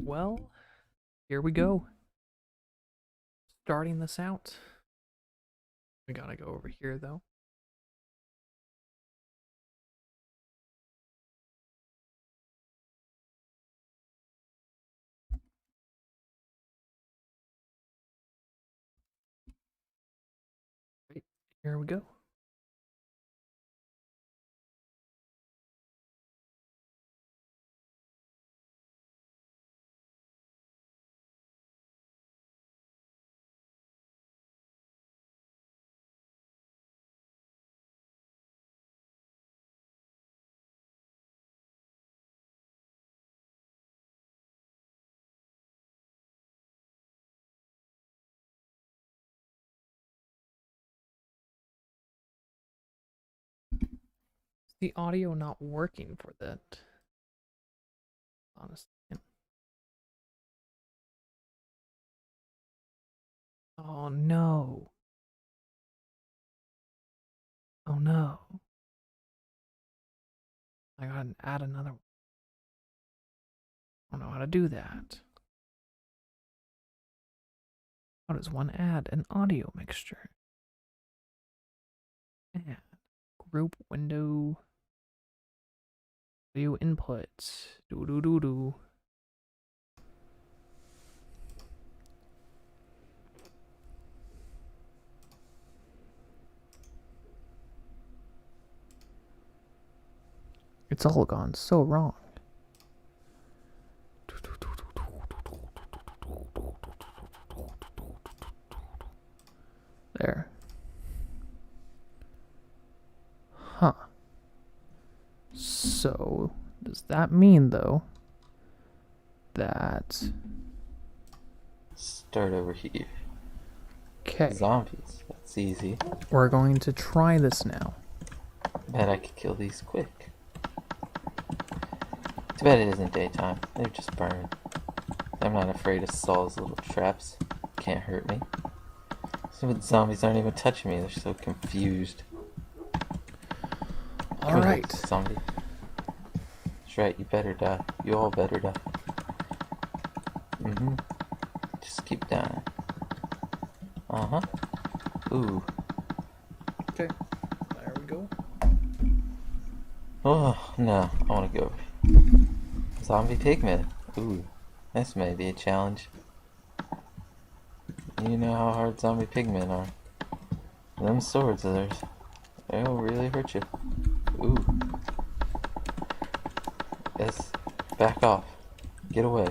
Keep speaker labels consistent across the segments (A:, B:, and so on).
A: Well, here we go. Starting this out. We gotta go over here though. Right, here we go. Is the audio not working for that? Honestly. Oh no. Oh no. I gotta add another one. I don't know how to do that. How does one add an audio mixture? Add group window. Audio inputs. Do do do do. It's all gone so wrong. There. Huh. So, does that mean, though, that...
B: Start over here.
A: Okay.
B: Zombies. That's easy.
A: We're going to try this now.
B: Bet I could kill these quick. Too bad it isn't daytime. They're just burn. I'm not afraid of Saul's little traps. Can't hurt me. Some of the zombies aren't even touching me. They're so confused.
A: Alright.
B: Zombie. That's right. You better die. You all better die. Just keep dying. Ooh.
A: Okay. There we go.
B: Oh, no. I want to go. Zombie pigmen. Ooh. This may be a challenge. You know how hard zombie pigmen are. Them swords of theirs. They'll really hurt you. Ooh. Yes. Back off. Get away.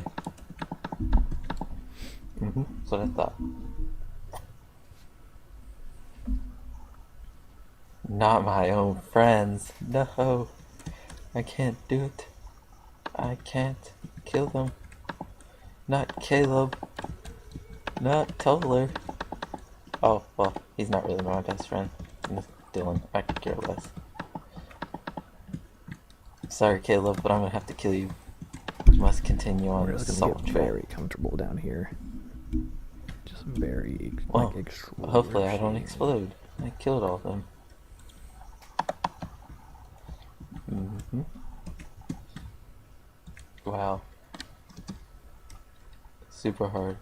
B: That's what I thought. Not my own friends. No. I can't do it. I can't kill them. Not Caleb. Not Toller. Oh, well, he's not really my best friend. Dylan. I could care less. Sorry, Caleb, but I'm gonna have to kill you. You must continue on
A: We're
B: this
A: gonna
B: assault
A: get
B: trail.
A: very comfortable down here. Just very,
B: Well,
A: like,
B: hopefully I don't explode. I killed all of them. Wow. Super hard.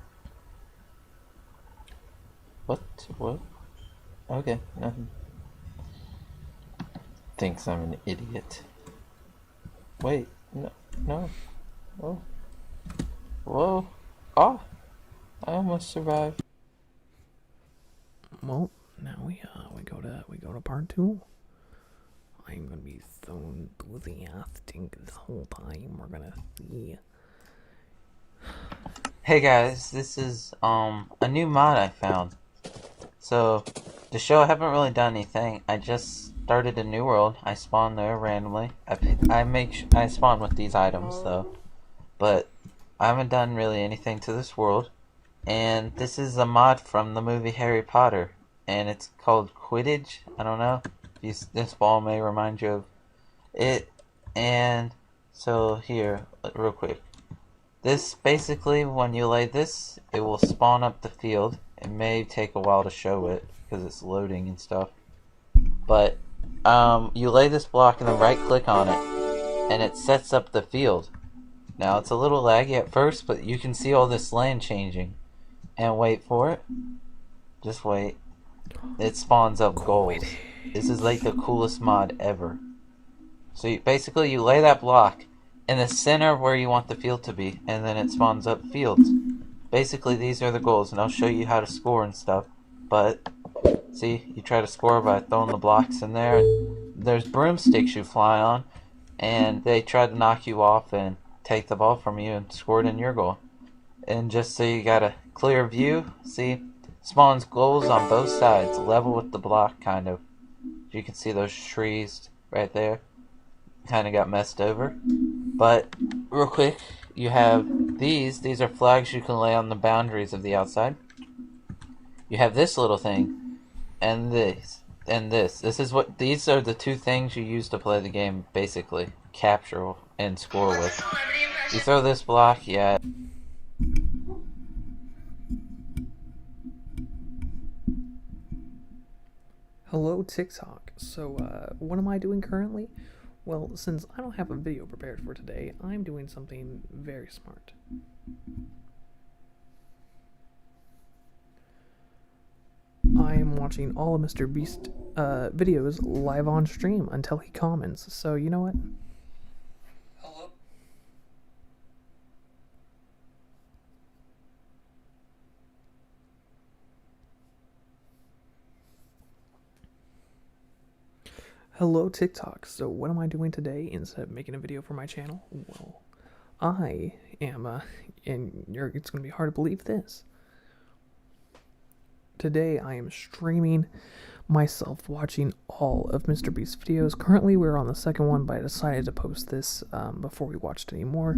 B: What? What? Okay, nothing. Thinks I'm an idiot. Wait, no, no. Oh. Whoa. Ah! I almost survived.
A: Well, now we go to part 2. I'm gonna be so enthusiastic this whole time. We're gonna see.
B: Hey guys, this is a new mod I found. So the show I haven't really done anything. I just started a new world. I spawned there randomly. I spawn with these items though, but I haven't done really anything to this world. And this is a mod from the movie Harry Potter, and it's called Quidditch. I don't know. This ball may remind you of it. And so here, real quick. This basically, when you lay this, it will spawn up the field. It may take a while to show it because it's loading and stuff. But you lay this block and then right click on it, and it sets up the field. Now it's a little laggy at first, but you can see all this land changing. And wait for it. Just wait. It spawns up goals. This is like the coolest mod ever. So basically you lay that block in the center of where you want the field to be, and then it spawns up fields. Basically these are the goals, and I'll show you how to score and stuff. But see, you try to score by throwing the blocks in there. There's broomsticks you fly on, and they try to knock you off and take the ball from you and score it in your goal. And just so you got a clear view, see, spawns goals on both sides, level with the block, kind of. You can see those trees right there. Kind of got messed over. But, real quick, you have these are flags you can lay on the boundaries of the outside. You have this little thing, and this, and this. These are the two things you use to play the game, basically. Capture and score with. You throw this block, yeah.
A: Hello TikTok. So what am I doing currently? Well, since I don't have a video prepared for today, I'm doing something very smart. I am watching all of Mr. Beast videos live on stream until he comments. So you know what? Hello. Hello TikTok. So what am I doing today instead of making a video for my channel? Well, I am and it's going to be hard to believe this. Today I am streaming myself watching all of Mr. Beast's videos. Currently we're on the second one, but I decided to post this before we watched any more.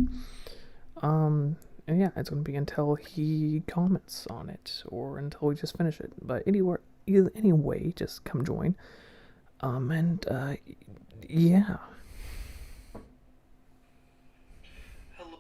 A: And yeah, it's going to be until he comments on it or until we just finish it. But anyway, just come join. Yeah. Hello.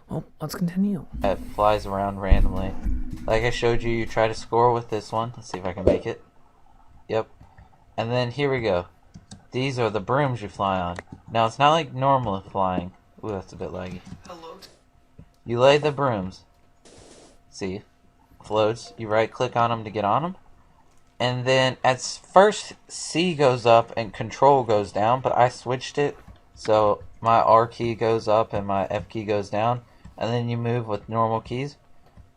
A: Well, let's continue.
B: It flies around randomly. Like I showed you, you try to score with this one. Let's see if I can make it. Yep. And then here we go. These are the brooms you fly on. Now it's not like normal flying. Ooh, that's a bit laggy.
A: Hello.
B: You lay the brooms. See? Floats. You right click on them to get on them. And then at first C goes up and control goes down, but I switched it. So my R key goes up and my F key goes down. And then you move with normal keys.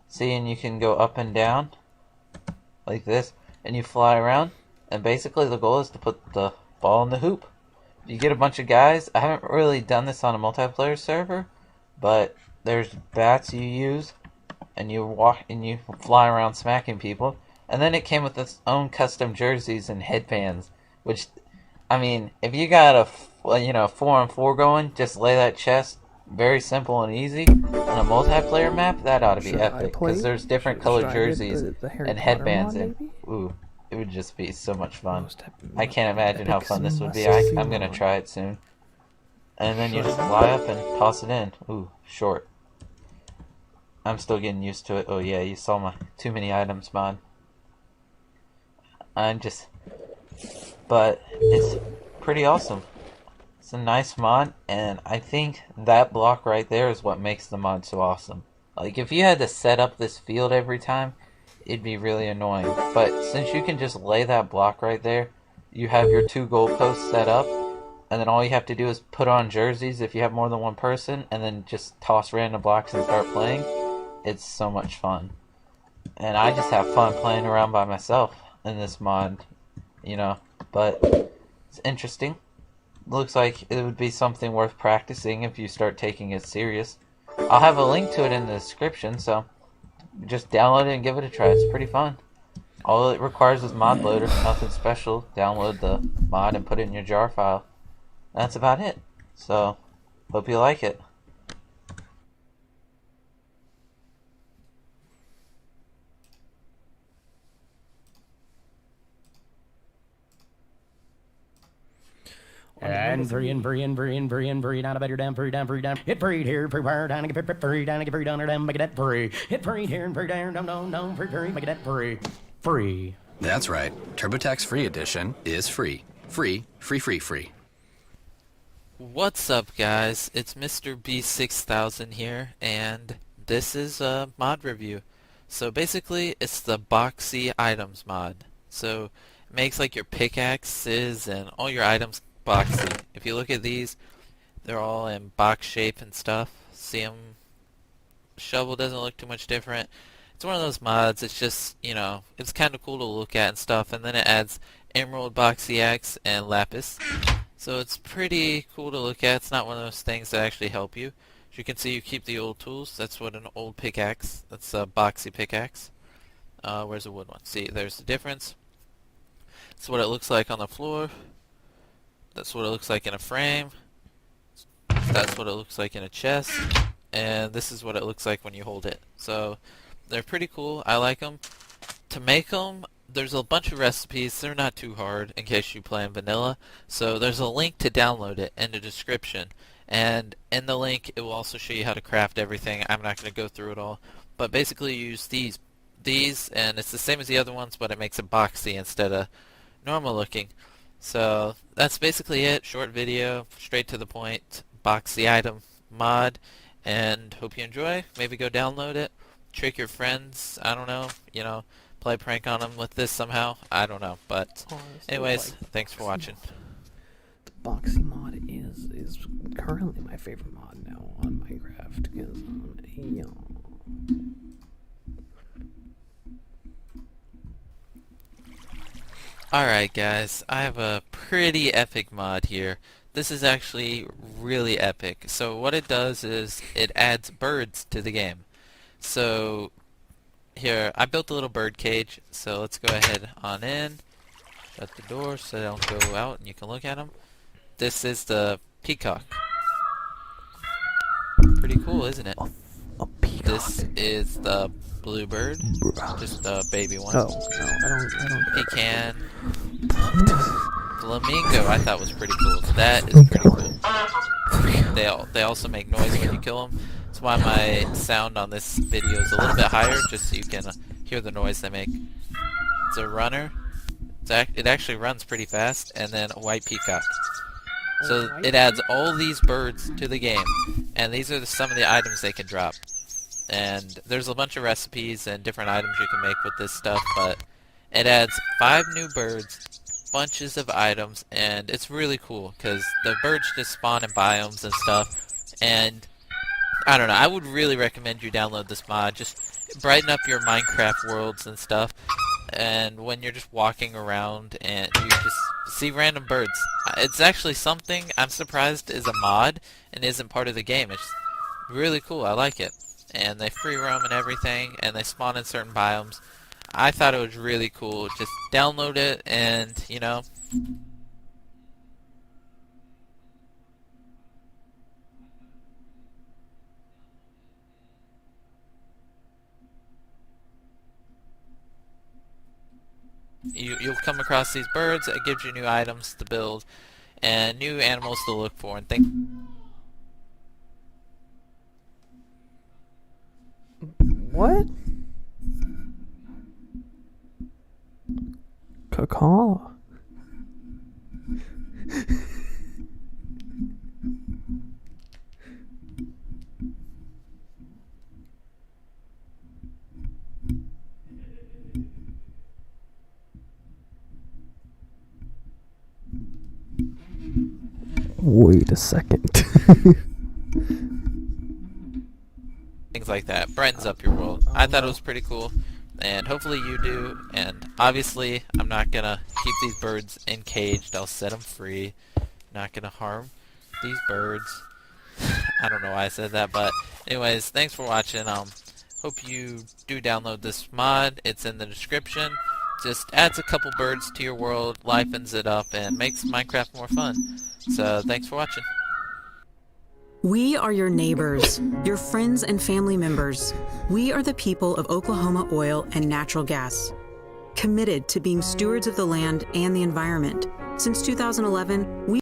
B: See, and you can go up and down like this, and you fly around. And basically the goal is to put the ball in the hoop. You get a bunch of guys. I haven't really done this on a multiplayer server, but there's bats you use, and you walk and you fly around smacking people. And then it came with its own custom jerseys and headbands, which, I mean, if you got a 4-on-4 going, just lay that chest. Very simple and easy. On a multiplayer map, that ought to be epic, because there's different colored jerseys and headbands in. Ooh, it would just be so much fun. I can't imagine how fun this would be. I'm gonna try it soon. And then you just fly up and toss it in. Ooh, short. I'm still getting used to it. Oh yeah, you saw my too many items mod. But it's pretty awesome. It's a nice mod, and I think that block right there is what makes the mod so awesome. Like, if you had to set up this field every time, it'd be really annoying. But since you can just lay that block right there, you have your 2 goalposts set up, and then all you have to do is put on jerseys if you have more than one person, and then just toss random blocks and start playing. It's so much fun. And I just have fun playing around by myself in this mod, but It's interesting. Looks like it would be something worth practicing if you start taking it serious. I'll have a link to it in the description, so just download it and give it a try. It's pretty fun. All it requires is mod loader, nothing special. Download the mod and put it in your jar file. That's about it. So, hope you like it.
C: And free down a better down, free down. Hit free here, free wire down, get free down, get free down, down, make it free. Hit free here and free down, down, free, make it free. Free.
D: That's right. TurboTax Free Edition is free. Free.
E: What's up, guys? It's Mr. B6000 here, and this is a mod review. So basically, it's the boxy items mod. So it makes like your pickaxes and all your items boxy. If you look at these, they're all in box shape and stuff. See them? Shovel doesn't look too much different. It's one of those mods. It's just, you know, it's kind of cool to look at and stuff. And then it adds emerald, boxy axe, and lapis. So it's pretty cool to look at. It's not one of those things that actually help you. As you can see, you keep the old tools. That's what an old pickaxe. That's a boxy pickaxe. Where's the wood one? See, there's the difference. That's what it looks like on the floor. That's what it looks like in a frame. That's what it looks like in a chest. And this is what it looks like when you hold it. So they're pretty cool. I like them. To make them, there's a bunch of recipes. They're not too hard in case you play in vanilla. So there's a link to download it in the description. And in the link, it will also show you how to craft everything. I'm not going to go through it all. But basically, you use these, and it's the same as the other ones, but it makes it boxy instead of normal looking. So that's basically it. Short video, straight to the point, boxy item mod, and hope you enjoy. Maybe go download it, trick your friends, I don't know, you know, play a prank on them with this somehow. I don't know, but anyways, thanks for watching.
A: The boxy mod is currently my favorite mod now on Minecraft because you know.
E: Alright guys, I have a pretty epic mod here. This is actually really epic. So what it does is it adds birds to the game. So here, I built a little bird cage, so let's go ahead on in. Shut the door so they don't go out and you can look at them. This is the peacock. Pretty cool, isn't it?
A: A peacock.
E: This is the bluebird, just a baby one.
A: Oh, no, I don't.
E: Pecan. Flamingo, I thought was pretty cool. So that is pretty cool. They also make noise when you kill them. That's why my sound on this video is a little bit higher, just so you can hear the noise they make. It's a runner. It actually runs pretty fast, and then a white peacock. So it adds all these birds to the game, and these are some of the items they can drop. And there's a bunch of recipes and different items you can make with this stuff, but it adds 5 new birds, bunches of items, and it's really cool because the birds just spawn in biomes and stuff. And I don't know, I would really recommend you download this mod. Just brighten up your Minecraft worlds and stuff. And when you're just walking around and you just see random birds, it's actually something I'm surprised is a mod and isn't part of the game. It's really cool. I like it. And they free roam and everything, and they spawn in certain biomes. I thought it was really cool. Just download it, and you know. You'll come across these birds. It gives you new items to build, and new animals to look for, and think.
A: What? Caw. Wait a second.
E: Things like that brightens up your world. I thought it was pretty cool, and hopefully you do. And obviously, I'm not gonna keep these birds encaged. I'll set them free. Not gonna harm these birds. I don't know why I said that, but anyways, thanks for watching. Hope you do download this mod. It's in the description. Just adds a couple birds to your world, livens it up, and makes Minecraft more fun. So thanks for watching.
F: We are your neighbors, your friends and family members. We are the people of Oklahoma Oil and Natural Gas, committed to being stewards of the land and the environment. Since 2011, we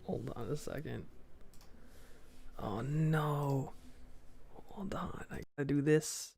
A: Hold on a second. Oh no. Hold on. I gotta do this.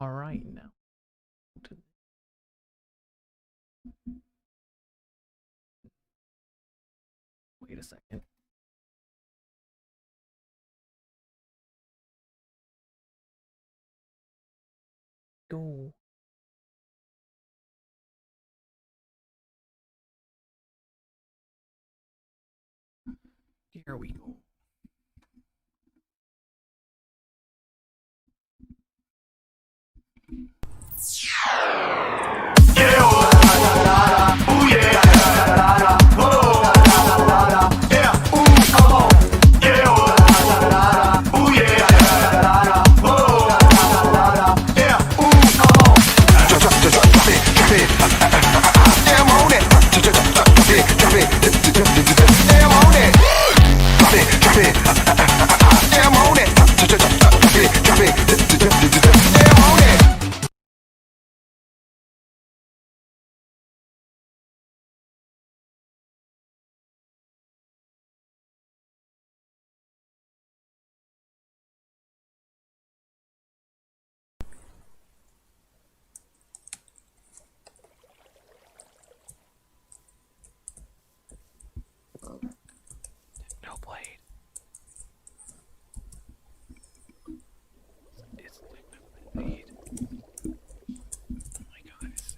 A: All right, now. Wait a second. Go. Here we go. No blade. It's blade. Oh my god, it's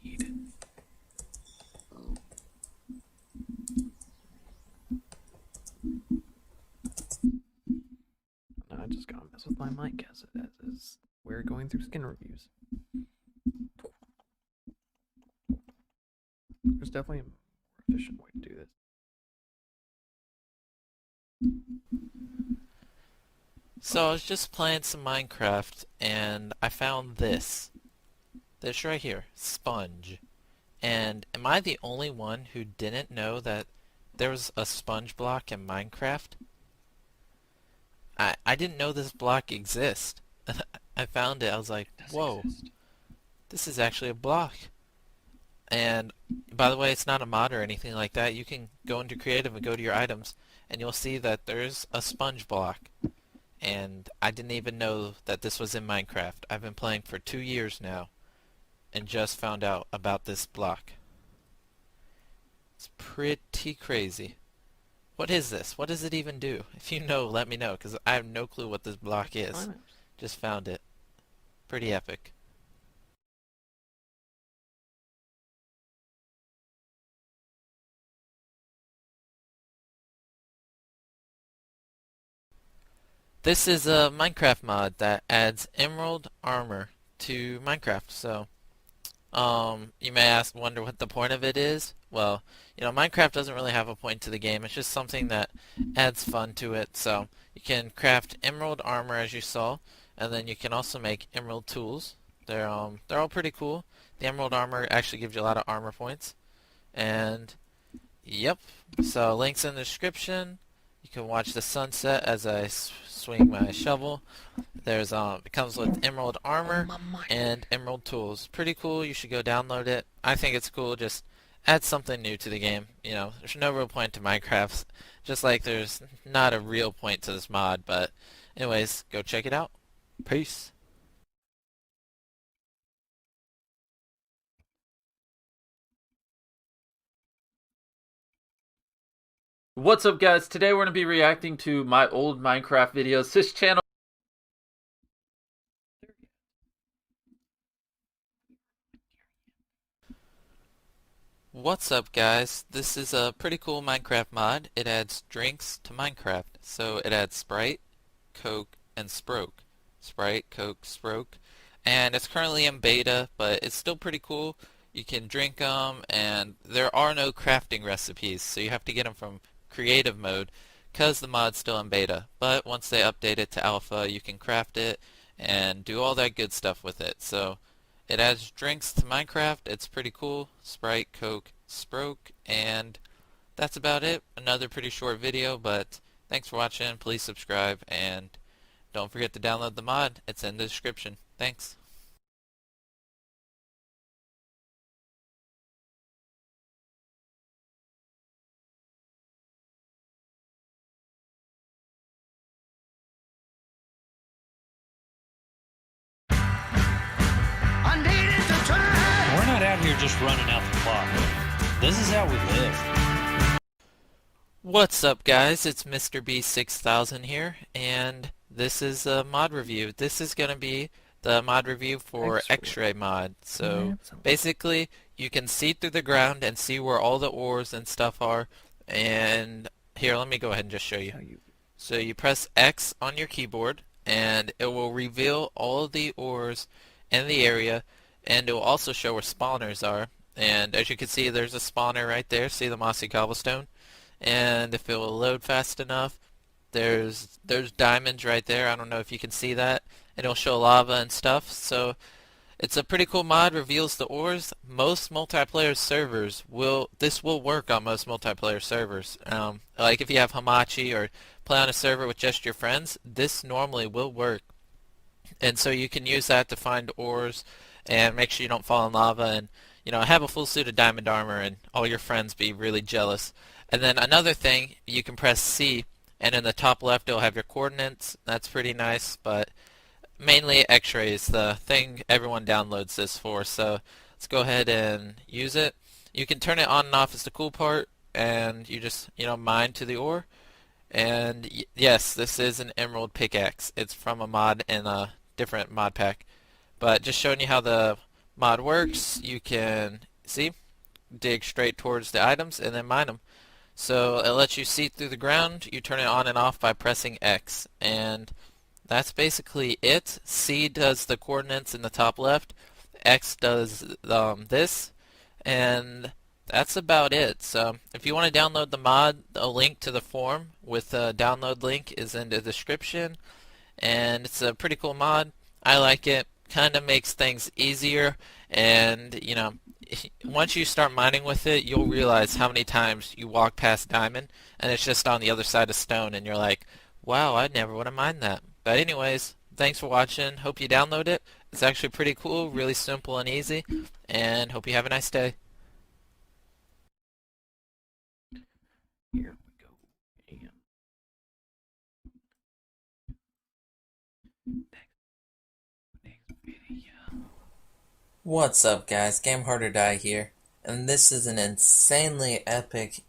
A: blade. No, I just gotta mess with my mic as we're going through skin reviews. There's definitely a more efficient way to do this.
E: So I was just playing some Minecraft and I found this. This right here, sponge. And am I the only one who didn't know that there was a sponge block in Minecraft? I didn't know this block exists. I found it, I was like, whoa, this is actually a block. And by the way, it's not a mod or anything like that. You can go into creative and go to your items and you'll see that there's a sponge block. And I didn't even know that this was in Minecraft. I've been playing for 2 years now and just found out about this block. It's pretty crazy. What is this? What does it even do? If you know, let me know, because I have no clue what this block is. Just found it. Pretty epic. This is a Minecraft mod that adds emerald armor to Minecraft. So, you may wonder what the point of it is. Well, Minecraft doesn't really have a point to the game. It's just something that adds fun to it. So, you can craft emerald armor as you saw, and then you can also make emerald tools. They're all pretty cool. The emerald armor actually gives you a lot of armor points. And yep. So, links in the description. You can watch the sunset as I swing my shovel. There's it comes with emerald armor and emerald tools. Pretty cool. You should go download it. I think it's cool. Just add something new to the game. There's no real point to Minecraft. Just like there's not a real point to this mod. But anyways, go check it out. Peace.
G: What's up, guys? Today we're going to be reacting to my old Minecraft videos. This channel...
E: What's up, guys? This is a pretty cool Minecraft mod. It adds drinks to Minecraft. So it adds Sprite, Coke, and Sproke. Sprite, Coke, Sproke. And it's currently in beta, but it's still pretty cool. You can drink them, and there are no crafting recipes, so you have to get them from creative mode because the mod's still in beta. But once they update it to alpha, you can craft it and do all that good stuff with it. So it adds drinks to Minecraft. It's pretty cool. Sprite, Coke, Sproke, and that's about it. Another pretty short video, but thanks for watching. Please subscribe, and don't forget to download the mod. It's in the description. Thanks.
H: out here just running out the clock. This is how we live.
E: What's up, guys? It's Mr. B6000 here, and this is a mod review. This is going to be the mod review for X-Ray mod. So basically, you can see through the ground and see where all the ores and stuff are. And here, let me go ahead and just show you. So you press X on your keyboard, and it will reveal all of the ores in the area, and it will also show where spawners are. And as you can see, there's a spawner right there. See the mossy cobblestone? And if it will load fast enough, there's diamonds right there. I don't know if you can see that. And it'll show lava and stuff. So it's a pretty cool mod. Reveals the ores. Most multiplayer servers this will work on most multiplayer servers. Like if you have Hamachi or play on a server with just your friends, this normally will work. And so you can use that to find ores and make sure you don't fall in lava, and have a full suit of diamond armor and all your friends be really jealous. And then another thing, you can press C, and in the top left it'll have your coordinates. That's pretty nice, but mainly X-ray is the thing everyone downloads this for. So let's go ahead and use it. You can turn it on and off is the cool part, and you just mine to the ore. And yes, this is an emerald pickaxe. It's from a mod in a different mod pack. But just showing you how the mod works, you can see, dig straight towards the items and then mine them. So it lets you see through the ground. You turn it on and off by pressing X, and that's basically it. C does the coordinates in the top left, X does this, and that's about it. So if you want to download the mod, a link to the form with the download link is in the description, and it's a pretty cool mod. I like it. Kind of makes things easier, and once you start mining with it, you'll realize how many times you walk past diamond and it's just on the other side of stone, and you're like, wow, I never would have mined that. But anyways, thanks for watching. Hope you download it. It's actually pretty cool, really simple and easy, and hope you have a nice day.
A: Here we go.
B: What's up, guys? Game Hard or Die here, and this is an insanely epic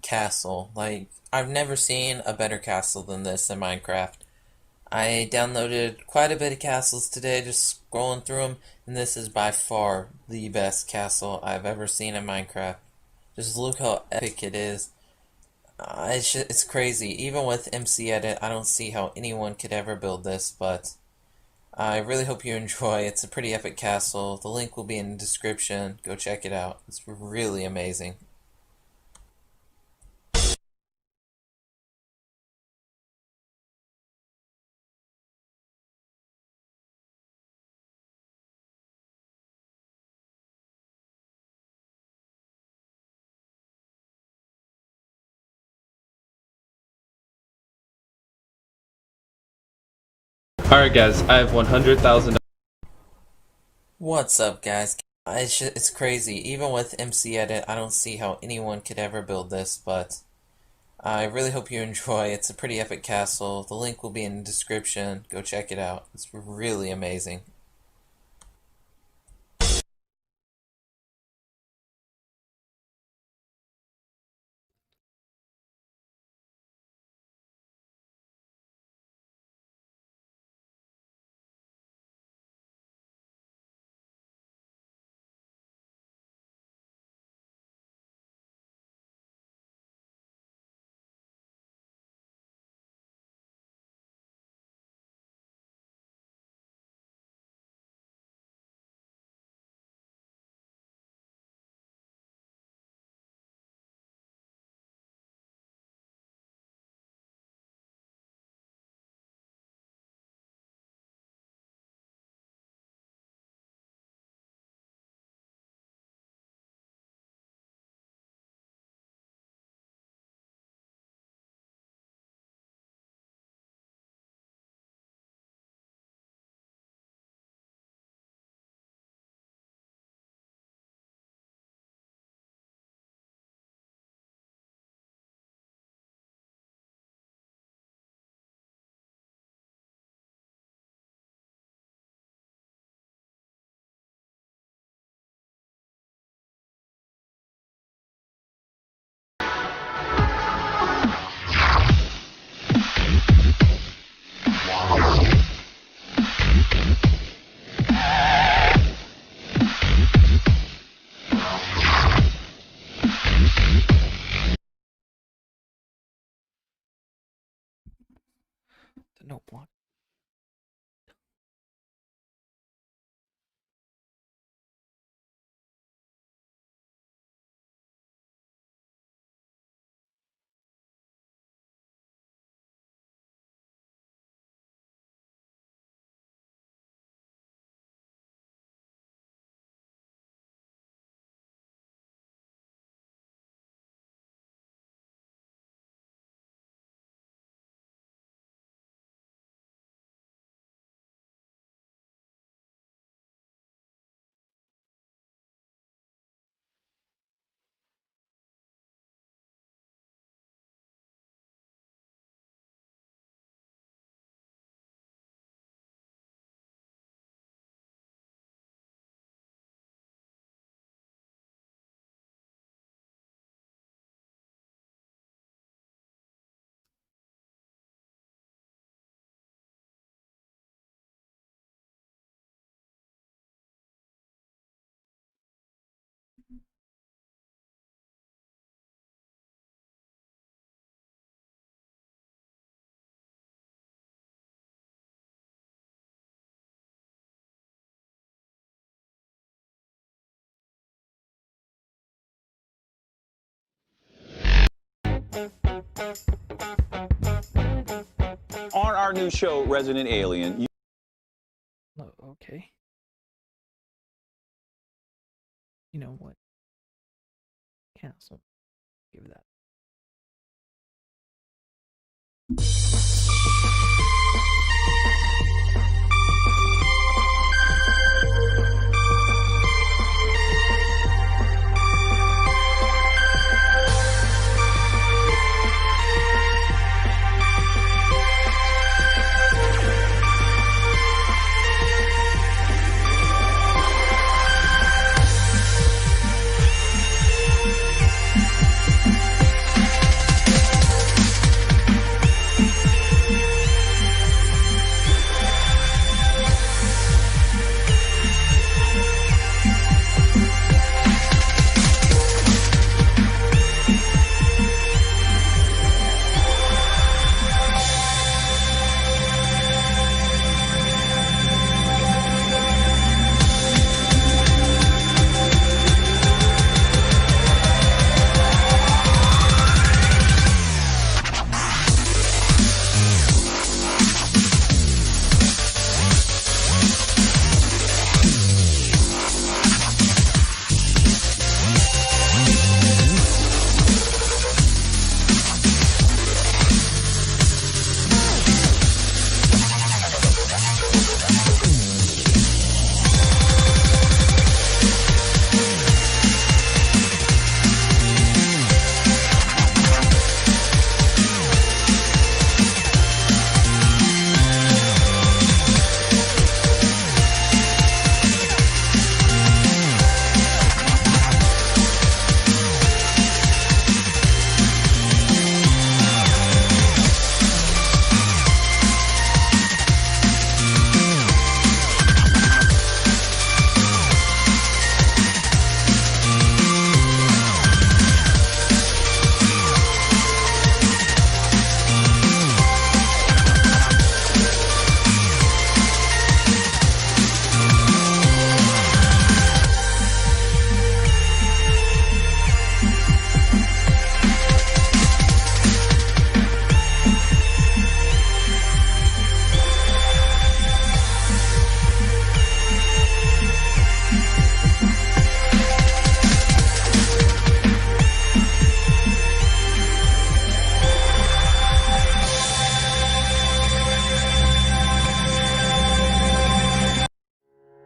B: castle. Like, I've never seen a better castle than this in Minecraft. I downloaded quite a bit of castles today, just scrolling through them, and this is by far the best castle I've ever seen in Minecraft. Just look how epic it is. It's crazy. Even with MC Edit, I don't see how anyone could ever build this, but I really hope you enjoy. It's a pretty epic castle. The link will be in the description. Go check it out. It's really amazing.
G: Alright guys, I have $100,000.
B: What's up, guys? It's crazy. Even with MC Edit, I don't see how anyone could ever build this, but I really hope you enjoy. It's a pretty epic castle. The link will be in the description. Go check it out. It's really amazing.
A: No block.
I: On our new show, Resident Alien.
A: Oh, okay. You know what? Cancel. Give that.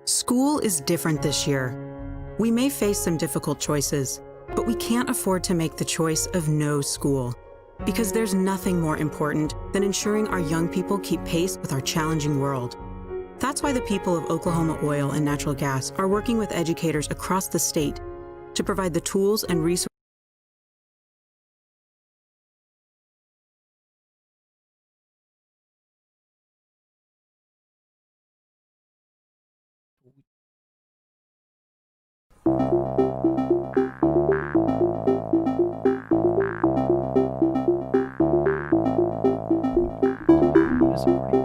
F: School is different this year. We may face some difficult choices, but we can't afford to make the choice of no school, because there's nothing more important than ensuring our young people keep pace with our challenging world. That's why the people of Oklahoma Oil and Natural Gas are working with educators across the state to provide the tools and resources
A: This is pretty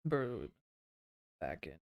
A: Bro, back in.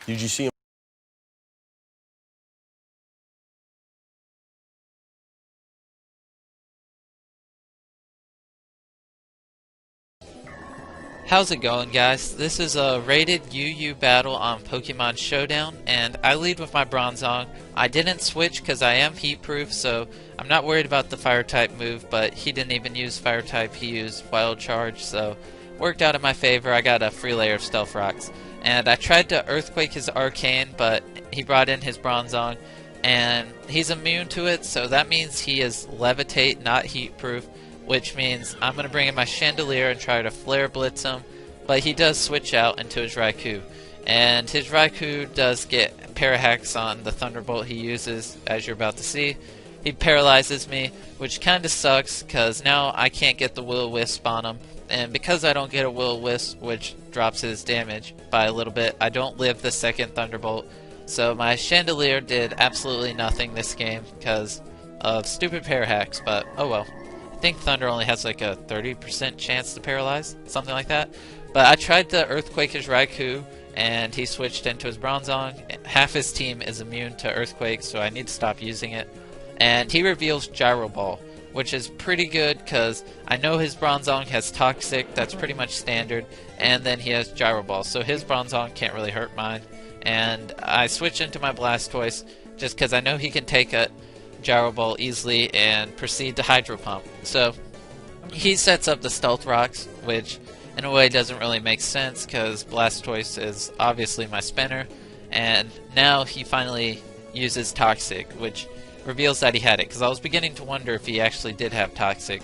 J: Did you see him?
E: How's it going, guys? This is a rated UU battle on Pokemon Showdown, and I lead with my Bronzong. I didn't switch because I am heat proof, so I'm not worried about the fire type move, but he didn't even use fire type, he used wild charge, so worked out in my favor. I got a free layer of stealth rocks. And I tried to earthquake his arcane, but he brought in his Bronzong, and he's immune to it, so that means he is levitate, not heat proof, which means I'm going to bring in my Chandelier and try to flare blitz him, but he does switch out into his Raikou. And his Raikou does get Parahax on the Thunderbolt he uses, as you're about to see. He paralyzes me, which kinda sucks, because now I can't get the Will-O-Wisp on him. And because I don't get a Will-O-Wisp, which drops his damage by a little bit, I don't live the second Thunderbolt. So my Chandelier did absolutely nothing this game, because of stupid Parahax, but oh well. I think Thunder only has like a 30% chance to paralyze, something like that. But I tried to Earthquake his Raikou, and he switched into his Bronzong. Half his team is immune to Earthquake, so I need to stop using it. And he reveals Gyro Ball, which is pretty good because I know his Bronzong has Toxic, that's pretty much standard, and then he has Gyro Ball, so his Bronzong can't really hurt mine. And I switch into my Blastoise just because I know he can take a Gyro Ball easily and proceed to Hydro Pump. So he sets up the Stealth Rocks, which in a way doesn't really make sense because Blastoise is obviously my spinner, and now he finally uses Toxic, which reveals that he had it, because I was beginning to wonder if he actually did have Toxic.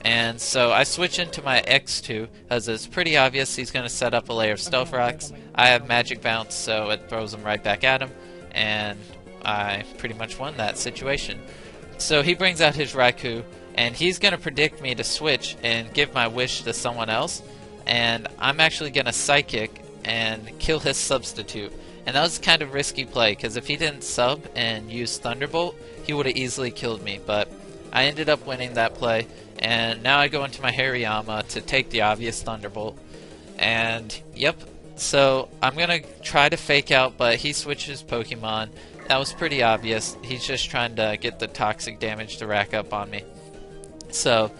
E: And so I switch into my X2, as it's pretty obvious he's going to set up a layer of Stealth Rocks. I have Magic Bounce, so it throws him right back at him, and I pretty much won that situation. So he brings out his Raikou, and he's going to predict me to switch and give my wish to someone else, and I'm actually going to Psychic and kill his substitute. And that was kind of risky play, because if he didn't sub and use Thunderbolt, he would have easily killed me, but I ended up winning that play, and now I go into my Hariyama to take the obvious Thunderbolt. And yep, so I'm gonna try to fake out, but he switches Pokemon. That was pretty obvious. He's just trying to get the toxic damage to rack up on me. So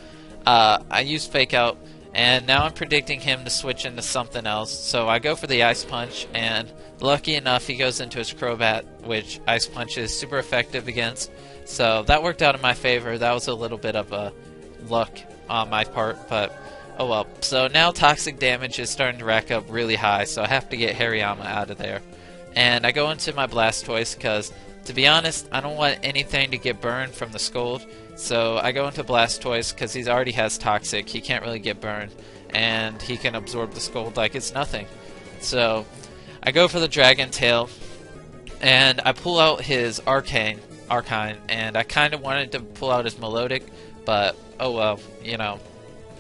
E: I used fake out, and now I'm predicting him to switch into something else. So I go for the Ice Punch, and lucky enough he goes into his Crobat, which Ice Punch is super effective against. So that worked out in my favor. That was a little bit of a luck on my part, but oh well. So now toxic damage is starting to rack up really high, so I have to get Hariyama out of there. And I go into my Blastoise because, to be honest, I don't want anything to get burned from the Scold. So I go into Blastoise because he already has Toxic, he can't really get burned, and he can absorb the Scold like it's nothing. So I go for the Dragon Tail, and I pull out his Arcane, and I kind of wanted to pull out his Melodic, but oh well, you know,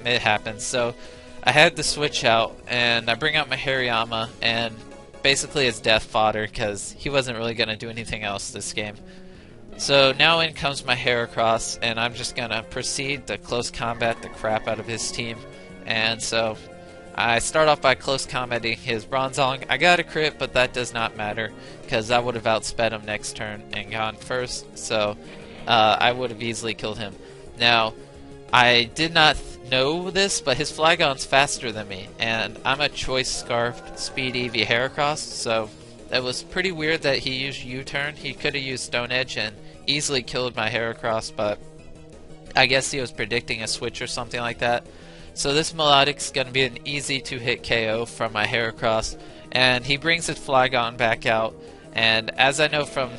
E: it happens. So I had to switch out, and I bring out my Hariyama, and basically it's death fodder because he wasn't really going to do anything else this game. So now in comes my Heracross, and I'm just going to proceed to close combat the crap out of his team. And so I start off by close combating his Bronzong. I got a crit, but that does not matter because I would have outsped him next turn and gone first, so I would have easily killed him. Now, I did not know this, but his Flygon's faster than me, and I'm a Choice Scarfed Speed EV Heracross, so it was pretty weird that he used U-turn. He could have used Stone Edge and easily killed my Heracross, but I guess he was predicting a switch or something like that. So this Melodic's going to be an easy to-hit KO from my Heracross, and he brings his Flygon back out, and as I know from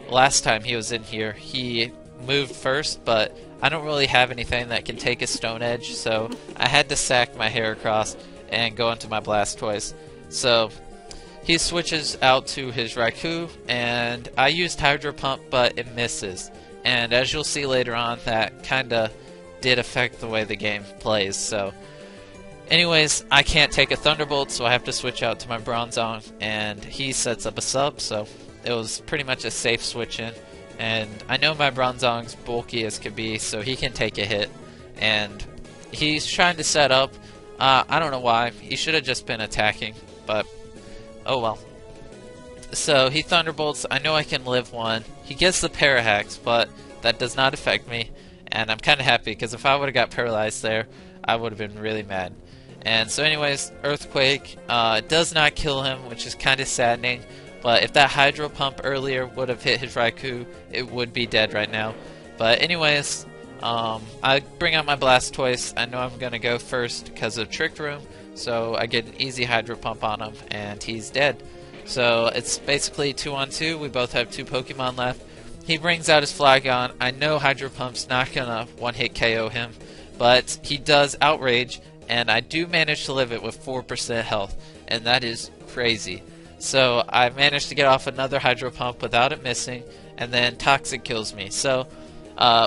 E: last time he was in here, he moved first, but I don't really have anything that can take a Stone Edge, so I had to sack my Heracross and go into my Blastoise. So he switches out to his Raikou, and I used Hydro Pump, but it misses. And as you'll see later on, that kinda did affect the way the game plays. So anyways, I can't take a Thunderbolt, so I have to switch out to my Bronzong, and he sets up a sub, so it was pretty much a safe switch in. And I know my Bronzong's bulky as could be, so he can take a hit. And he's trying to set up. I don't know why. He should have just been attacking, but oh well. So he Thunderbolts. I know I can live one. He gets the Parahax, but that does not affect me. And I'm kind of happy, because if I would have got paralyzed there, I would have been really mad. And so anyways, Earthquake does not kill him, which is kind of saddening. But if that Hydro Pump earlier would have hit his Raikou, it would be dead right now. But anyways, I bring out my Blastoise. I know I'm gonna go first because of Trick Room, so I get an easy Hydro Pump on him, and he's dead. So it's basically 2-on-2. We both have 2 Pokemon left. He brings out his Flygon. I know Hydro Pump's not gonna one-hit KO him, but he does Outrage, and I do manage to live it with 4% health, and that is crazy. So I managed to get off another Hydro Pump without it missing, and then Toxic kills me. So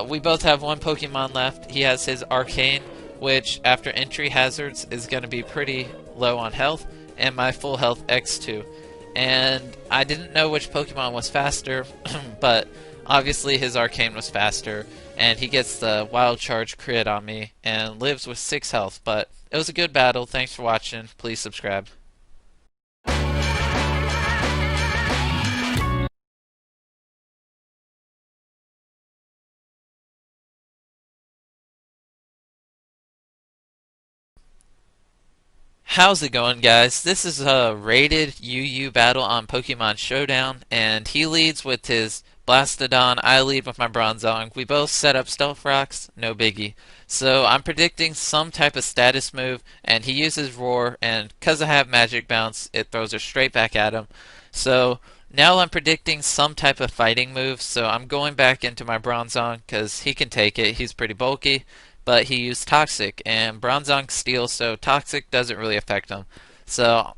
E: we both have 1 Pokemon left. He has his Arcane, which after entry hazards is going to be pretty low on health, and my full health X2. And I didn't know which Pokemon was faster, but obviously his Arcane was faster, and he gets the Wild Charge crit on me and lives with 6 health. But it was a good battle. Thanks for watching. Please subscribe. How's it going, guys? This is a rated UU battle on Pokemon Showdown, and he leads with his Blastodon, I lead with my Bronzong. We both set up Stealth Rocks, no biggie. So I'm predicting some type of status move, and he uses Roar, and because I have Magic Bounce, it throws it straight back at him. So now I'm predicting some type of fighting move, so I'm going back into my Bronzong, because he can take it, he's pretty bulky. But he used Toxic, and Bronzong Steel, so Toxic doesn't really affect him. So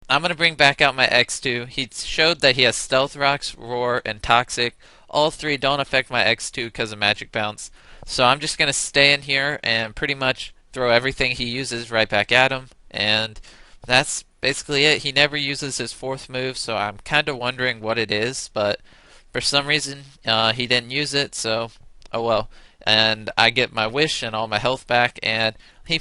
E: I'm going to bring back out my X2. He showed that he has Stealth Rocks, Roar, and Toxic. All 3 don't affect my X2 because of Magic Bounce. So I'm just going to stay in here and pretty much throw everything he uses right back at him. And that's basically it. He never uses his 4th move, so I'm kind of wondering what it is. But for some reason, he didn't use it, so oh well. And I get my Wish and all my health back, and he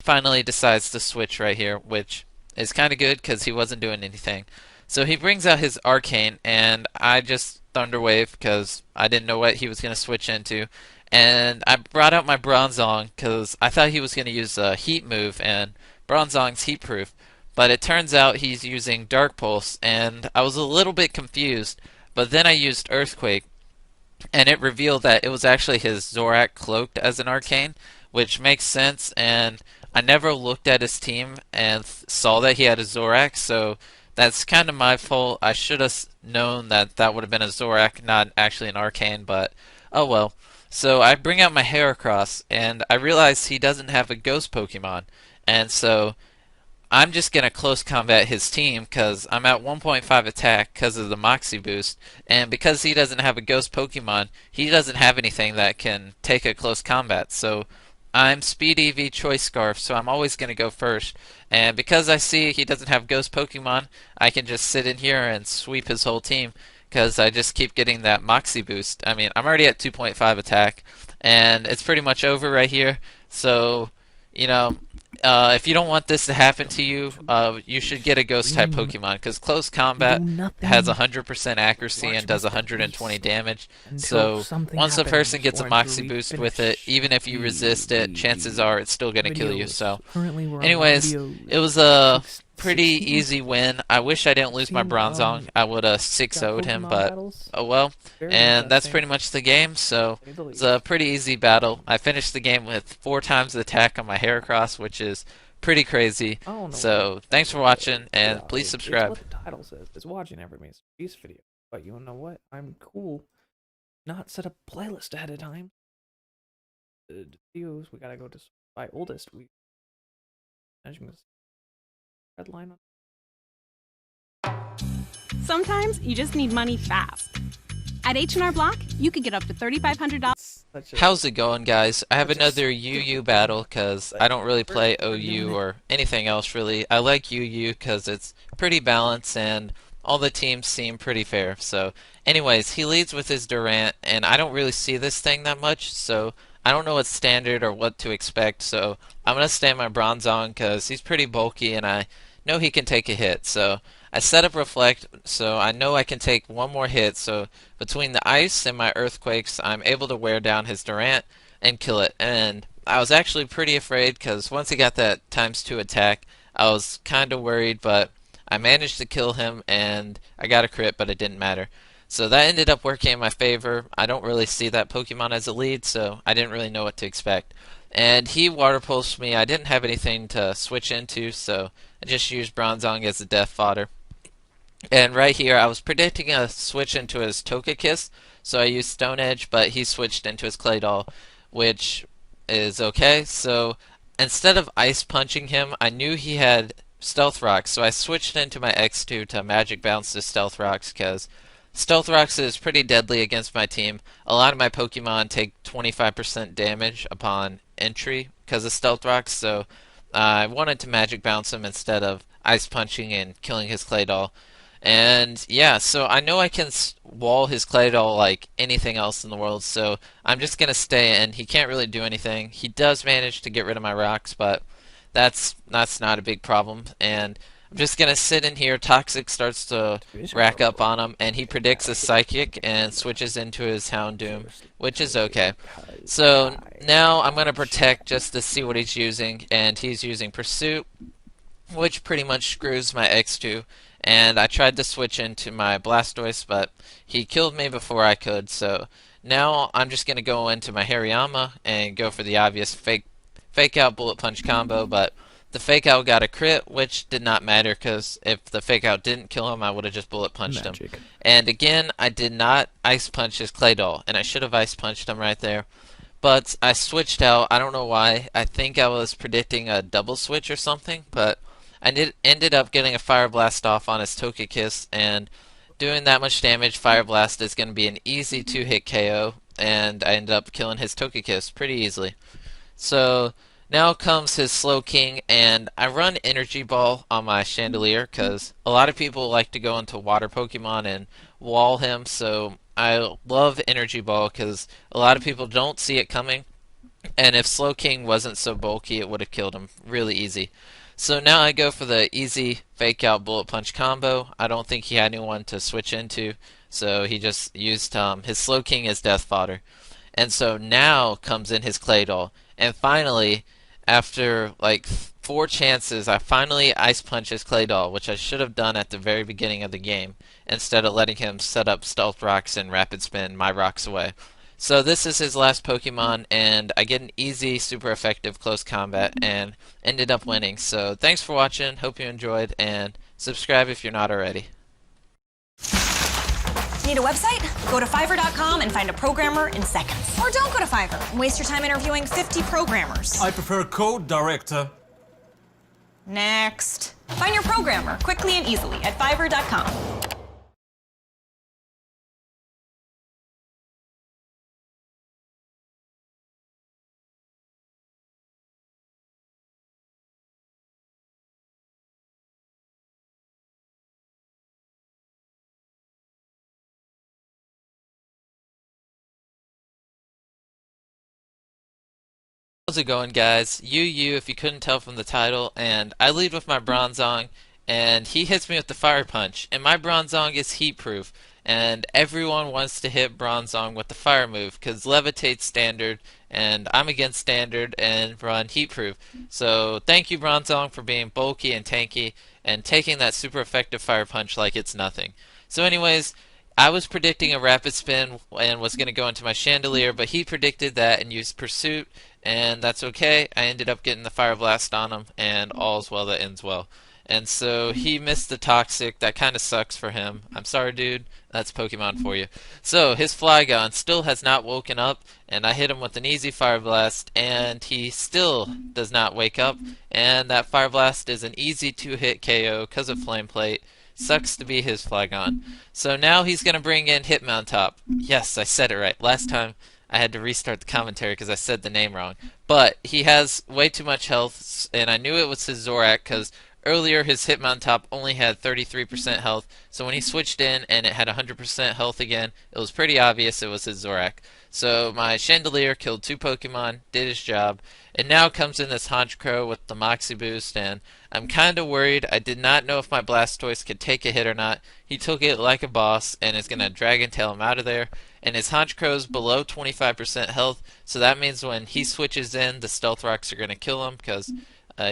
E: finally decides to switch right here, which is kind of good because he wasn't doing anything. So he brings out his Arcane, and I just Thunder Wave because I didn't know what he was going to switch into. And I brought out my Bronzong because I thought he was going to use a Heat move, and Bronzong's Heat Proof. But it turns out he's using Dark Pulse, and I was a little bit confused. But then I used Earthquake, and it revealed that it was actually his Zorak cloaked as an Arcane, which makes sense. And I never looked at his team and saw that he had a Zorak, so that's kind of my fault. I should have known that that would have been a Zorak, not actually an Arcane, but oh well. So I bring out my Heracross, and I realize he doesn't have a Ghost Pokemon, and so I'm just going to close combat his team because I'm at 1.5 attack because of the Moxie boost, and because he doesn't have a Ghost Pokemon, he doesn't have anything that can take a close combat. So I'm Speed EV Choice Scarf, so I'm always going to go first. And because I see he doesn't have Ghost Pokemon, I can just sit in here and sweep his whole team because I just keep getting that Moxie boost. I mean, I'm already at 2.5 attack, and it's pretty much over right here. So, you know, if you don't want this to happen to you, you should get a Ghost-type Pokemon, because Close Combat has 100% accuracy and does 120 damage. So once a person gets a Moxie boost with it, even if you resist it, chances are it's still going to kill you. So anyways, it was a pretty easy win. I wish I didn't lose my Bronzong. I would have 6-0'd him, but oh well. And that's pretty much the game, so it's a pretty easy battle. I finished the game with 4 times the attack on my Heracross, which is pretty crazy. So thanks for watching, and please subscribe.
A: It's what the title says. It's watching every Mr. Beast video. But you know what? I'm cool. Not set a playlist ahead of time. The videos, we gotta go to by oldest. As you can see, red line on.
K: Sometimes you just need money fast. At H&R Block, you could get up to $3,500.
E: How's it going, guys? I have another UU battle because I don't really play OU or anything else really. I like UU because it's pretty balanced and all the teams seem pretty fair. So anyways, he leads with his Durant, and I don't really see this thing that much, so I don't know what's standard or what to expect. So I'm going to stay in my Bronzong because he's pretty bulky, and I know he can take a hit. So I set up Reflect so I know I can take one more hit. So between the ice and my earthquakes, I'm able to wear down his Durant and kill it. And I was actually pretty afraid because once he got that ×2 attack, I was kind of worried, but I managed to kill him and I got a crit, but it didn't matter. So that ended up working in my favor. I don't really see that Pokemon as a lead, so I didn't really know what to expect. And he Water Pulsed me. I didn't have anything to switch into, so I just used Bronzong as the death fodder. And right here, I was predicting a switch into his Togekiss, so I used Stone Edge, but he switched into his Claydol, which is okay. So instead of Ice Punching him, I knew he had Stealth Rocks, so I switched into my X2 to Magic Bounce to Stealth Rocks, because Stealth Rocks is pretty deadly against my team. A lot of my Pokemon take 25% damage upon entry because of Stealth Rocks, so I wanted to Magic Bounce him instead of Ice Punching and killing his Claydol. And yeah, so I know I can wall his Claydol like anything else in the world, so I'm just going to stay in. He can't really do anything. He does manage to get rid of my rocks, but that's not a big problem. And I'm just going to sit in here. Toxic starts to rack up on him, and he predicts a Psychic and switches into his Houndoom, which is okay. So now I'm going to Protect just to see what he's using, and he's using Pursuit, which pretty much screws my X2. And I tried to switch into my Blastoise, but he killed me before I could. So now I'm just going to go into my Hariyama and go for the obvious fake out Bullet Punch combo, but the fake out got a crit, which did not matter because if the fake out didn't kill him, I would have just bullet punched him. And again, I did not ice punch his Claydol, and I should have ice punched him right there. But I switched out. I don't know why. I think I was predicting a double switch or something, but I ended up getting a Fire Blast off on his Togekiss, and doing that much damage, Fire Blast is going to be an easy 2-hit KO, and I ended up killing his Togekiss pretty easily. So now comes his Slowking, and I run Energy Ball on my Chandelier because a lot of people like to go into water Pokemon and wall him, so I love Energy Ball because a lot of people don't see it coming, and if Slowking wasn't so bulky, it would have killed him really easy. So now I go for the easy fake out Bullet Punch combo. I don't think he had anyone to switch into, so he just used his Slowking as death fodder. And so now comes in his Claydol, and finally, after like 4 chances, I finally ice punch his Claydol, which I should have done at the very beginning of the game, instead of letting him set up Stealth Rocks and Rapid Spin my rocks away. So this is his last Pokemon, and I get an easy, super effective close combat, and ended up winning. So thanks for watching, hope you enjoyed, and subscribe if you're not already.
L: Need a website? Go to Fiverr.com and find a programmer in seconds. Or don't go to Fiverr and waste your time interviewing 50 programmers.
M: I prefer Code Director.
L: Next. Find your programmer quickly and easily at Fiverr.com.
E: How's it going, guys? If you couldn't tell from the title, and I lead with my Bronzong, and he hits me with the Fire Punch, and my Bronzong is heat proof, and everyone wants to hit Bronzong with the fire move because Levitate's standard, and I'm against standard and run heat proof. So thank you, Bronzong, for being bulky and tanky and taking that super effective Fire Punch like it's nothing. So anyways, I was predicting a Rapid Spin and was going to go into my Chandelier, but he predicted that and used Pursuit, and that's okay. I ended up getting the Fire Blast on him, and all's well that ends well. And so he missed the Toxic. That kind of sucks for him. I'm sorry, dude. That's Pokemon for you. So his Flygon still has not woken up, and I hit him with an easy Fire Blast, and he still does not wake up. And that Fire Blast is an easy 2-hit KO because of Flame Plate. Sucks to be his Flygon. So now he's going to bring in Hitmontop. Yes, I said it right. Last time I had to restart the commentary because I said the name wrong. But he has way too much health, and I knew it was his Zorak because earlier his Hitmontop only had 33% health. So when he switched in and it had 100% health again, it was pretty obvious it was his Zorak. So my Chandelier killed 2 Pokemon, did his job, and now comes in this Honchkrow with the Moxie boost, and I'm kinda worried. I did not know if my Blastoise could take a hit or not. He took it like a boss and is gonna Dragon Tail him out of there. And his Honchkrow's below 25% health, so that means when he switches in, the Stealth Rocks are gonna kill him because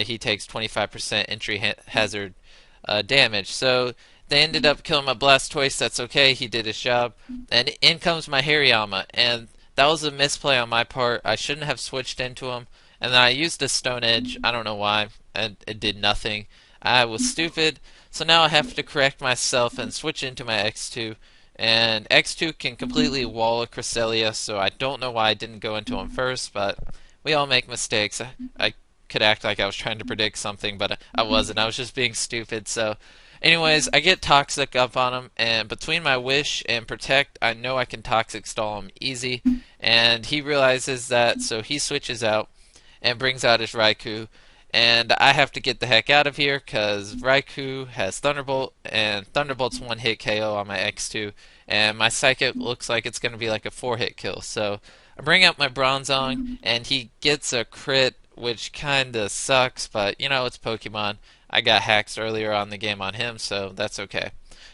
E: he takes 25% entry hazard damage. So they ended up killing my Blastoise. That's okay. He did his job. And in comes my Hariyama. And that was a misplay on my part. I shouldn't have switched into him. And then I used a Stone Edge. I don't know why. And it did nothing. I was stupid. So now I have to correct myself and switch into my X2. And X2 can completely wall a Cresselia. So I don't know why I didn't go into him first. But we all make mistakes. I could act like I was trying to predict something, but I wasn't. I was just being stupid. So anyways, I get Toxic up on him, and between my Wish and Protect, I know I can Toxic stall him easy, and he realizes that, so he switches out and brings out his Raikou, and I have to get the heck out of here because Raikou has Thunderbolt, and Thunderbolt's 1-hit KO on my X2, and my Psychic looks like it's going to be like a 4-hit kill. So I bring out my Bronzong, and he gets a crit, which kinda sucks, but you know, it's Pokemon. I got hacks earlier on the game on him, so that's okay.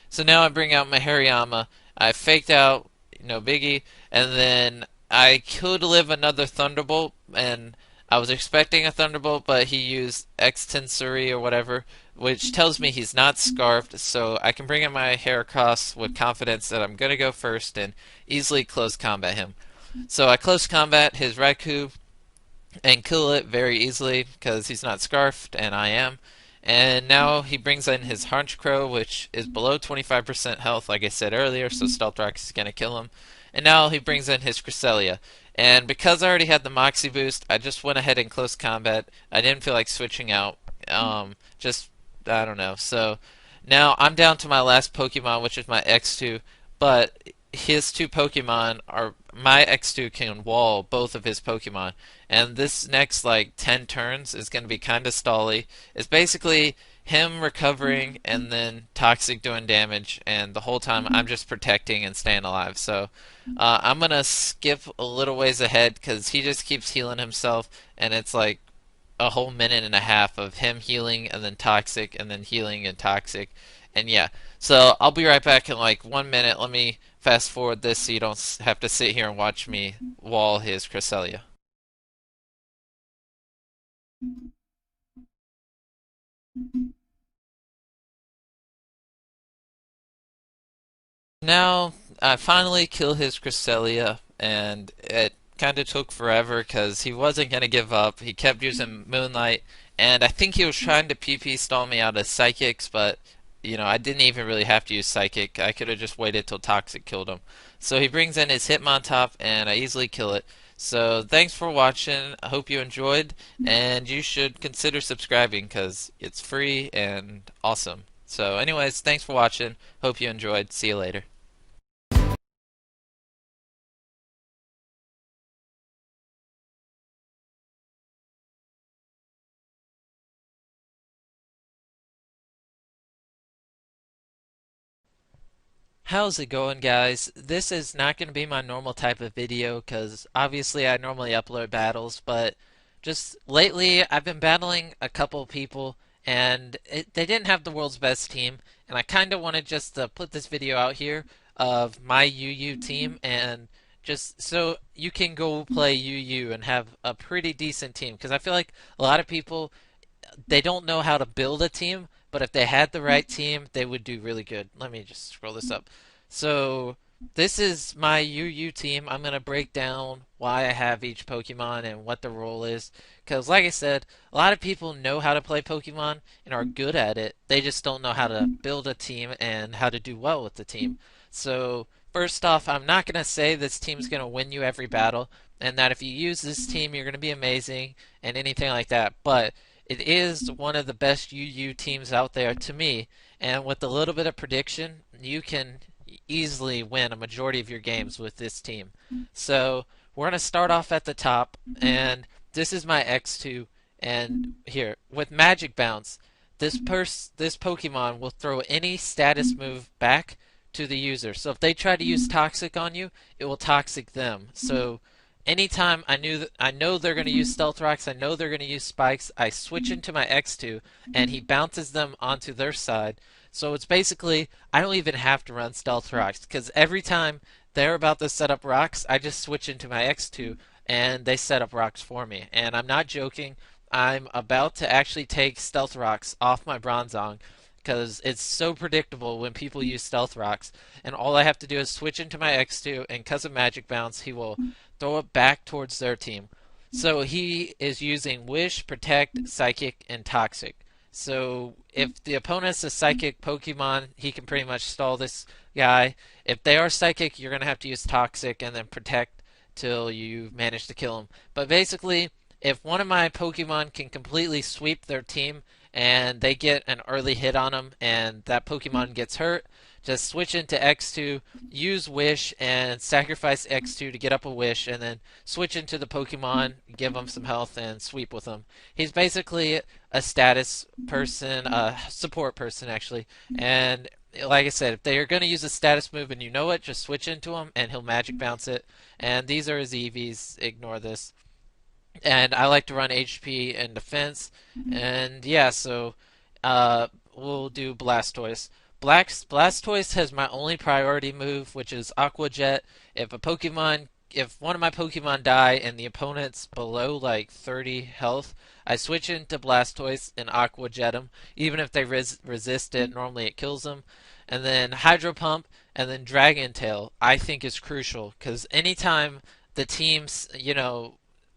E: So now I bring out my Hariyama. I faked out, no biggie, and then I could live another Thunderbolt, and I was expecting a Thunderbolt, but he used Extensori or whatever, which tells me he's not Scarfed, so I can bring in my Heracross with confidence that I'm gonna go first and easily close combat him. So I close combat his Raikou and kill it very easily because he's not Scarfed and I am. And now he brings in his Honchkrow, which is below 25% health, like I said earlier, so Stealth Rocks is going to kill him. And now he brings in his Cresselia. And because I already had the Moxie boost, I just went ahead and close combat. I didn't feel like switching out. I don't know. So now I'm down to my last Pokemon, which is my X2. But his 2 Pokemon are, my X2 can wall both of his Pokemon, and this next like 10 turns is going to be kind of stally. It's basically him recovering and then Toxic doing damage, and the whole time I'm just protecting and staying alive. So I'm gonna skip a little ways ahead because he just keeps healing himself, and it's like a whole minute and a half of him healing and then Toxic and then healing and Toxic. And yeah, so I'll be right back in like 1 minute. Let me fast forward this so you don't have to sit here and watch me wall his Cresselia. Now I finally kill his Cresselia, and it kind of took forever because he wasn't going to give up. He kept using Moonlight, and I think he was trying to PP stall me out of Psychics, but you know, I didn't even really have to use Psychic. I could have just waited till Toxic killed him. So he brings in his Hitmontop, and I easily kill it. So thanks for watching. I hope you enjoyed, and you should consider subscribing because it's free and awesome. So anyways, thanks for watching. Hope you enjoyed. See you later. How's it going, guys? This is not going to be my normal type of video because obviously I normally upload battles, but just lately I've been battling a couple people and they didn't have the world's best team, and I kind of wanted just to put this video out here of my UU team, and just so you can go play UU and have a pretty decent team, because I feel like a lot of people, they don't know how to build a team, but if they had the right team, they would do really good. Let me just scroll this up. So this is my UU team. I'm going to break down why I have each Pokemon and what the role is. Because like I said, a lot of people know how to play Pokemon and are good at it. They just don't know how to build a team and how to do well with the team. So first off, I'm not going to say this team's going to win you every battle, and that if you use this team, you're going to be amazing and anything like that. But it is one of the best UU teams out there to me, and with a little bit of prediction, you can easily win a majority of your games with this team. So we're going to start off at the top, and this is my X2, and here, with Magic Bounce, this Pokemon will throw any status move back to the user. So if they try to use Toxic on you, it will Toxic them. So anytime I know they're going to use Stealth Rocks, I know they're going to use Spikes, I switch into my X2 and he bounces them onto their side. So it's basically, I don't even have to run Stealth Rocks, because every time they're about to set up rocks, I just switch into my X2 and they set up rocks for me. And I'm not joking, I'm about to actually take Stealth Rocks off my Bronzong, because it's so predictable when people use Stealth Rocks, and all I have to do is switch into my X2, and because of Magic Bounce, he will throw it back towards their team. So he is using Wish, Protect, Psychic, and Toxic. So if the opponent's a Psychic Pokemon, he can pretty much stall this guy. If they are Psychic, you're going to have to use Toxic and then Protect till you manage to kill him. But basically, if one of my Pokemon can completely sweep their team and they get an early hit on them and that Pokemon gets hurt, just switch into X2, use Wish, and sacrifice X2 to get up a Wish, and then switch into the Pokemon, give him some health, and sweep with him. He's basically a status person, a support person actually, and like I said, if they are going to use a status move and you know it, just switch into him and he'll Magic Bounce it. And these are his EVs, ignore this. And I like to run HP and defense, and yeah, so we'll do Blastoise. Blastoise has my only priority move, which is Aqua Jet. If one of my Pokemon die and the opponent's below like 30 health, I switch into Blastoise and Aqua Jet him. Even if they resist it, normally it kills them. And then Hydro Pump and then Dragon Tail I think is crucial, because anytime the teams,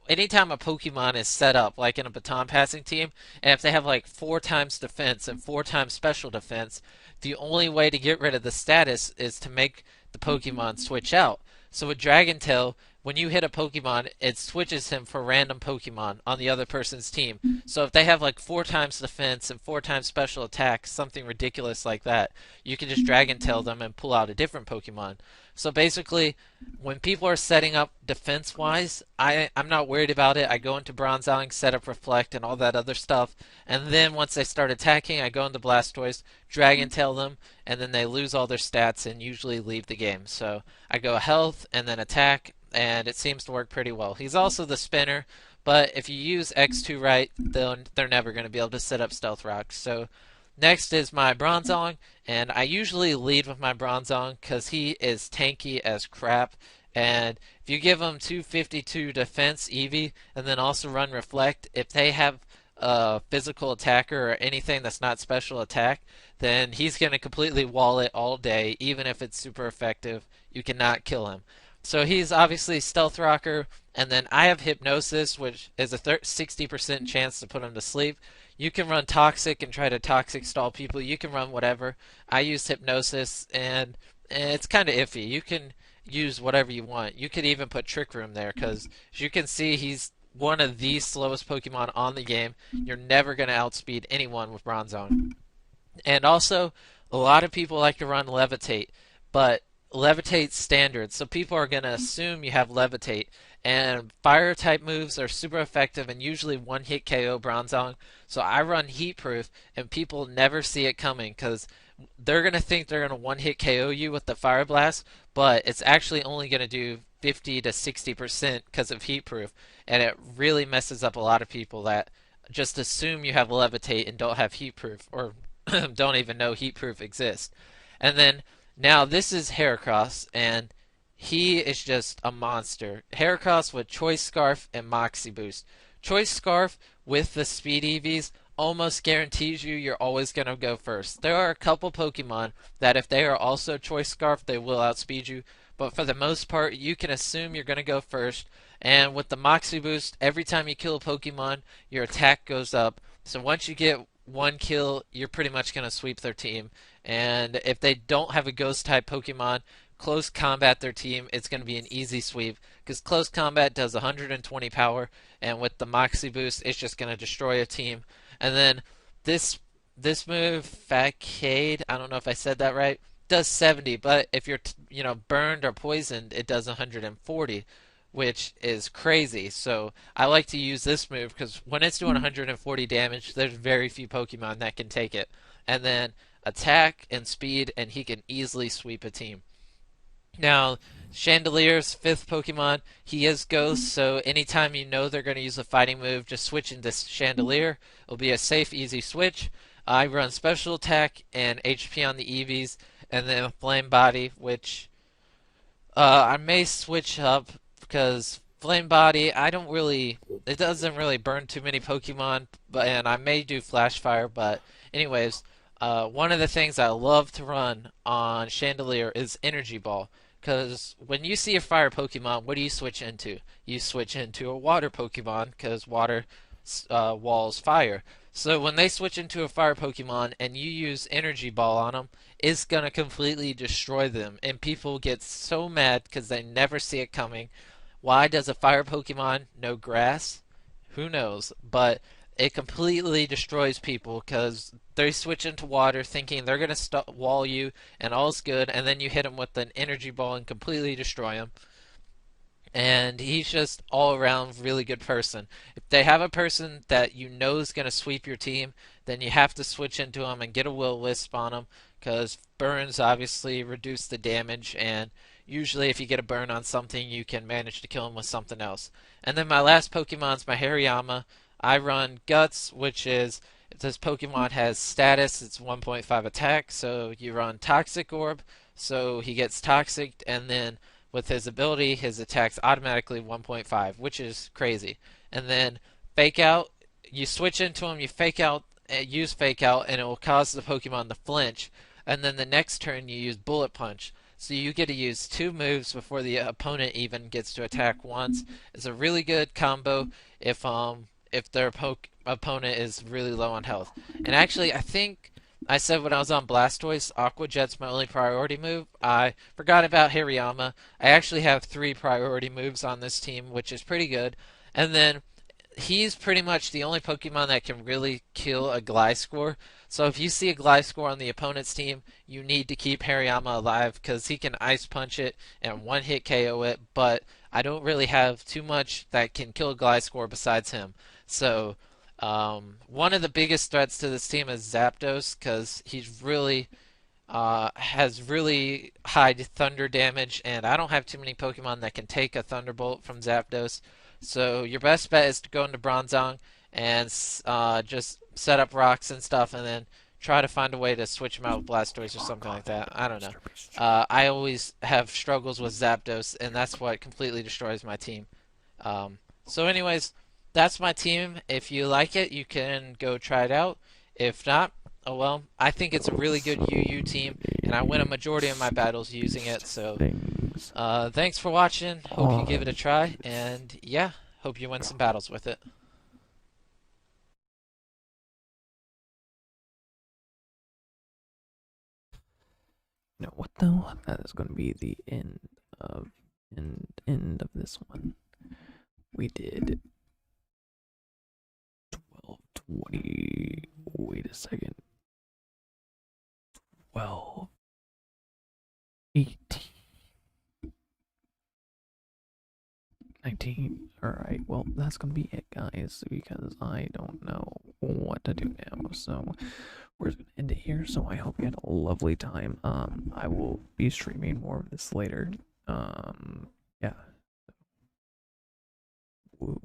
E: anytime a Pokemon is set up, like in a baton passing team, and if they have like 4 times defense and 4 times special defense, the only way to get rid of the status is to make the Pokemon switch out. So with Dragon Tail, when you hit a Pokemon, it switches him for random Pokemon on the other person's team. So if they have like 4 times defense and 4 times special attack, something ridiculous like that, you can just Dragon Tail them and pull out a different Pokemon. So basically, when people are setting up defense-wise, I'm not worried about it. I go into Bronzong, set up Reflect, and all that other stuff. And then once they start attacking, I go into Blastoise, Dragon Tail them, and then they lose all their stats and usually leave the game. So I go Health and then Attack, and it seems to work pretty well. He's also the spinner, but if you use X2 right, they're never going to be able to set up Stealth Rocks. So next is my Bronzong, and I usually lead with my Bronzong because he is tanky as crap. And if you give him 252 defense Eevee and then also run Reflect, if they have a physical attacker or anything that's not special attack, then he's going to completely wall it all day. Even if it's super effective, you cannot kill him. So he's obviously Stealth Rocker, and then I have Hypnosis, which is a 60% chance to put him to sleep. You can run Toxic and try to Toxic stall people. You can run whatever. I use Hypnosis, and it's kind of iffy. You can use whatever you want. You could even put Trick Room there, because as you can see, he's one of the slowest Pokemon on the game. You're never going to outspeed anyone with Bronzong. And also, a lot of people like to run Levitate, but Levitate's standard, so people are going to assume you have Levitate. And fire type moves are super effective and usually one-hit KO Bronzong. So I run Heat Proof, and people never see it coming because they're going to think they're going to one-hit KO you with the Fire Blast, but it's actually only going to do 50 to 60% because of Heat Proof. And it really messes up a lot of people that just assume you have Levitate and don't have Heat Proof, or don't even know Heat Proof exists. And then now this is Heracross, and he is just a monster. Heracross with Choice Scarf and Moxie Boost. Choice Scarf with the Speed EVs almost guarantees you're always going to go first. There are a couple Pokemon that if they are also Choice Scarf, they will outspeed you. But for the most part, you can assume you're going to go first. And with the Moxie Boost, every time you kill a Pokemon, your attack goes up. So once you get one kill, you're pretty much going to sweep their team. And if they don't have a Ghost-type Pokemon, close combat their team, it's going to be an easy sweep. Because close combat does 120 power, and with the Moxie Boost, it's just going to destroy a team. And then this move, Facade, I don't know if I said that right, does 70, but if you're burned or poisoned, it does 140, which is crazy. So I like to use this move because when it's doing 140 damage, there's very few Pokemon that can take it. And then attack and speed, and he can easily sweep a team. Now, Chandelier's 5th Pokemon, he is Ghost, so anytime you know they're going to use a fighting move, just switch into Chandelier. It'll be a safe, easy switch. I run Special Attack and HP on the EVs, and then Flame Body, which I may switch up because Flame Body, it doesn't really burn too many Pokemon, and I may do Flash Fire, but anyways, one of the things I love to run on Chandelier is Energy Ball. Because when you see a fire Pokemon, what do you switch into? You switch into a water Pokemon because water walls fire. So when they switch into a fire Pokemon and you use Energy Ball on them, it's going to completely destroy them. And people get so mad because they never see it coming. Why does a fire Pokemon know grass? Who knows? But it completely destroys people because they switch into water thinking they're going to wall you and all's good, and then you hit him with an energy ball and completely destroy him. And he's just all around really good person. If they have a person that you know is going to sweep your team, then you have to switch into him and get a Will-O-Wisp on him because burns obviously reduce the damage, and usually if you get a burn on something you can manage to kill him with something else. And then my last Pokemon's my Hariyama. I run Guts, which is, if this Pokemon has status, it's 1.5 attack, so you run Toxic Orb, so he gets toxic, and then with his ability, his attack's automatically 1.5, which is crazy. And then Fake Out, you switch into him, you Fake Out, use Fake Out, and it will cause the Pokemon to flinch, and then the next turn you use Bullet Punch. So you get to use 2 moves before the opponent even gets to attack once. It's a really good combo if their opponent is really low on health. And actually, I think I said when I was on Blastoise, Aqua Jet's my only priority move. I forgot about Hariyama. I actually have 3 priority moves on this team, which is pretty good. And then he's pretty much the only Pokemon that can really kill a Gliscor. So if you see a Gliscor on the opponent's team, you need to keep Hariyama alive because he can Ice Punch it and one-hit KO it, but I don't really have too much that can kill a Gliscor besides him. So one of the biggest threats to this team is Zapdos because he's really has really high thunder damage, and I don't have too many Pokemon that can take a Thunderbolt from Zapdos. So your best bet is to go into Bronzong and just set up rocks and stuff, and then try to find a way to switch him out with Blastoise or something like that. I don't know. I always have struggles with Zapdos, and that's what completely destroys my team. So anyways, that's my team. If you like it, you can go try it out. If not, oh well. I think it's a really good UU team, and I win a majority of my battles using it. So thanks for watching. Hope you give it a try, and yeah, hope you win some battles with it.
A: No, what though? That is going to be the end of this one. We did 12, 20. Wait a second. 12, 18, 19. Alright, well, that's going to be it, guys, because I don't know what to do now. So we're just going to end it here. So I hope you had a lovely time. I will be streaming more of this later. Yeah. Woo.